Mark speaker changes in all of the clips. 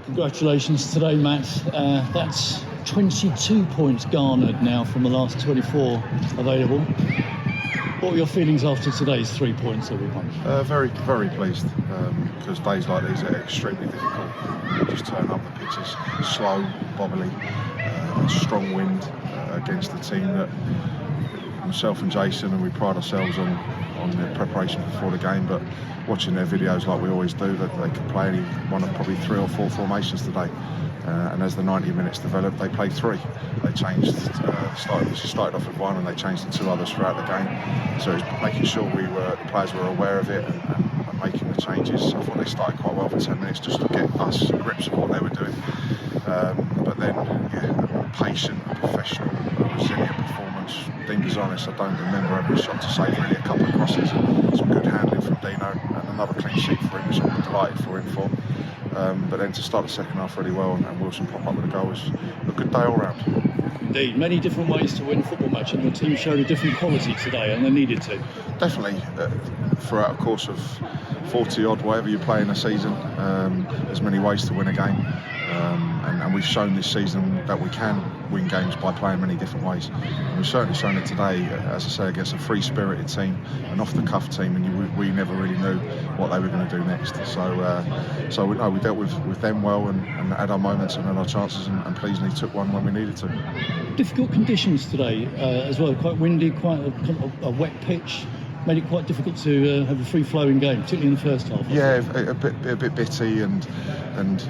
Speaker 1: Congratulations today, Matt. That's 22 points garnered now from the last 24 available. What were your feelings after today's 3 points, everyone?
Speaker 2: Very, very pleased, because days like these are extremely difficult. You just turn up, the pitch is slow, bobbly, strong wind against the team that myself and Jason, and we pride ourselves on the preparation before the game, but watching their videos like we always do, that they could play any one of probably 3 or 4 formations today. And as the 90 minutes developed, they played 3. They changed, started off with 1 and they changed to 2 others throughout the game. So it was making sure the players were aware of it and making the changes. I thought they started quite well for 10 minutes just to get us grips of what they were doing. But then, yeah, patient, professional, resilient performance. Dean was honest, I don't remember having a shot to save, really. A couple of crosses, some good handling from Dino, and another clean sheet for him, which I'm delighted for him for. But then to start the second half really well and Wilson pop up with a goal was a good day all round.
Speaker 1: Indeed, many different ways to win a football match, and the team showed a different quality today, and they needed to.
Speaker 2: Definitely, throughout a course of 40 odd, whatever you play in a season, there's many ways to win a game. And we've shown this season that we can win games by playing many different ways. And we've certainly shown it today, as I say, against a free-spirited team, an off-the-cuff team, and we never really knew what they were going to do next. So we dealt with them well and had our moments and had our chances, and pleasingly took one when we needed to.
Speaker 1: Difficult conditions today as well, quite windy, quite a wet pitch. Made it quite difficult to have a free-flowing game, particularly in the first half.
Speaker 2: Yeah, a bit bitty and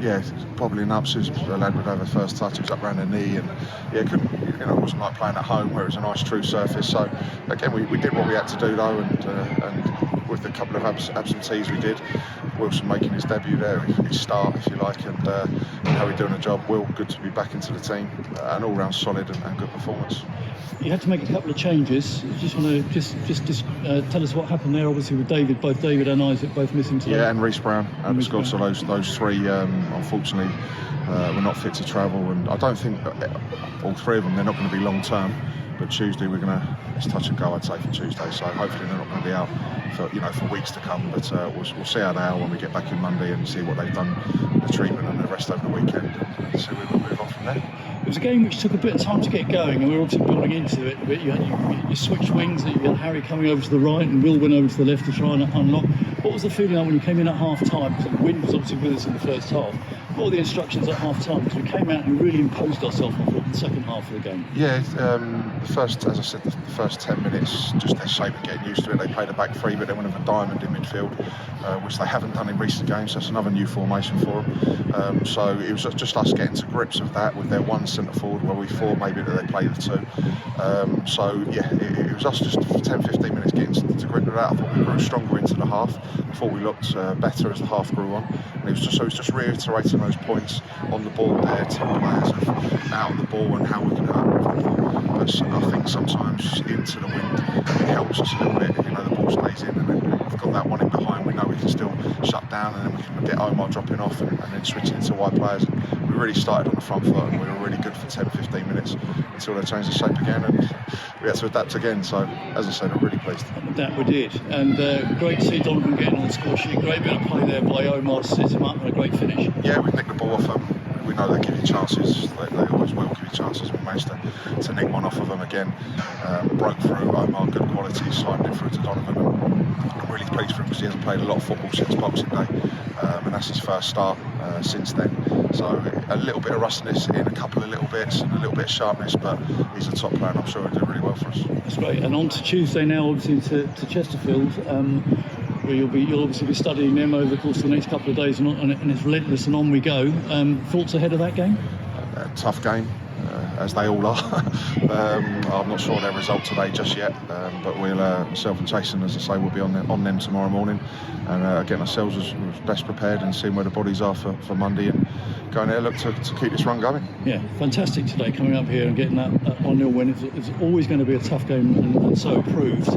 Speaker 2: yeah, probably an upsus. A lad would have a first touch, it was up around the knee, and yeah, it wasn't like playing at home where it was a nice true surface. So again, we did what we had to do though, and with the couple of absentees we did, Wilson making his debut there, his start if you like, and how we're doing the job. Will, good to be back into the team, an all-round solid and good performance.
Speaker 1: You had to make a couple of changes. Just want to just tell us what happened there. Obviously with David, both David and Isaac both missing today.
Speaker 2: Yeah, and Reece Brown had scored. So those 3 unfortunately were not fit to travel, and I don't think all 3 of them, they're not going to be long term. But Tuesday it's touch and go, I'd say, for Tuesday. So hopefully they're not going to be out for weeks to come. But we'll see how they are when we get back in Monday and see what they've done, the treatment and the rest over the weekend, and see where we'll move on from there.
Speaker 1: It was a game which took a bit of time to get going, and we were obviously building into it. But you switched wings. You had Harry coming over to the right, and Will went over to the left to try and unlock. What was the feeling like when you came in at half time? Because the wind was obviously with us in the first half. What were the instructions at half time? Because we came out and really imposed ourselves in the second half of the game.
Speaker 2: Yeah, as I said, the first 10 minutes, just their shape of getting used to it. They played a back 3, but they went with a diamond in midfield, which they haven't done in recent games. So that's another new formation for them. So it was just us getting to grips with that, with their 1 centre forward, where we thought maybe that they played the 2. So yeah, it was us just for 10-15 minutes getting to grip with that. I thought we grew stronger into the half. I thought we looked better as the half grew on. And it was just reiterating those points on the board there, team players of out of the ball and how we can hurt the ball. But I think sometimes into the wind it helps us a little bit. The ball stays in, and then we've got that one in behind. We know we can still shut down, and then we can get Omar dropping off and then switching into wide players. And we really started on the front foot, and we were really good for 10-15 minutes until they changed the shape again, and we had to adapt again. So as I said, I'm really pleased.
Speaker 1: That we did, and great to see Donovan getting on the score sheet. Great bit of play there by Omar to set him up, and a great finish.
Speaker 2: Yeah, we nicked the ball off them. We know they give you chances. They always will give you chances. We managed to nick one off of them again. Broke through. Omar, good quality, sliding it through to Donovan. I'm really pleased for him because he hasn't played a lot of football since Boxing Day, and that's his first start since then. So a little bit of rustiness in a couple of little bits and a little bit of sharpness, but he's a top player, and I'm sure he'll do really well for us.
Speaker 1: That's great. And on to Tuesday now, obviously to Chesterfield. Where you'll obviously be studying them over the course of the next couple of days, and it's relentless, and on we go. Thoughts ahead of that game?
Speaker 2: Tough game, as they all are. I'm not sure their result today just yet, but myself and Jason, as I say, will be on them tomorrow morning, and getting ourselves as best prepared and seeing where the bodies are for Monday, and going there look to keep this run going.
Speaker 1: Yeah, fantastic today coming up here and getting that 1-0 win. It's always going to be a tough game, and so it proved.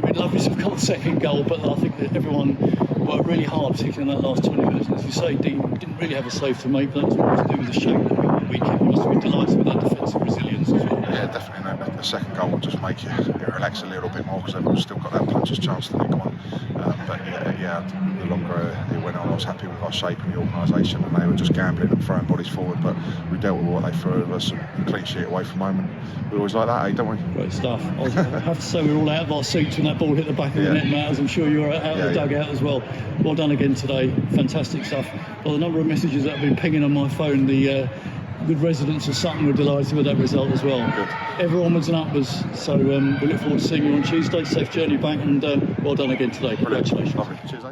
Speaker 1: We'd love to have got the second goal, but I think that everyone worked really hard, particularly in that last 20 minutes. And as you say, Dean didn't really have a save to make, but that's more to do with the shape of the weekend. We must be delighted with that defensive resilience as well.
Speaker 2: Yeah, definitely. The second goal will just make you relax a little bit more, because everyone's still got that puncher's chance to nick one. But the longer it went on, I was happy with our shape and the organisation, and they were just gambling and throwing bodies forward. But we dealt with what they threw at us, and clean sheet away from home, and we always like that, don't we?
Speaker 1: Great stuff. I have to say we're all out of our seats when that ball hit the back of the net, Matt, as I'm sure you're out of the dugout as well. Well done again today. Fantastic stuff. Well, the number of messages that have been pinging on my phone, the good residents of Sutton were delighted with that result as well.
Speaker 2: Good.
Speaker 1: Ever onwards and upwards. So we look forward to seeing you on Tuesday. Safe journey back, and well done again today. Congratulations.
Speaker 2: Lovely. Cheers, eh?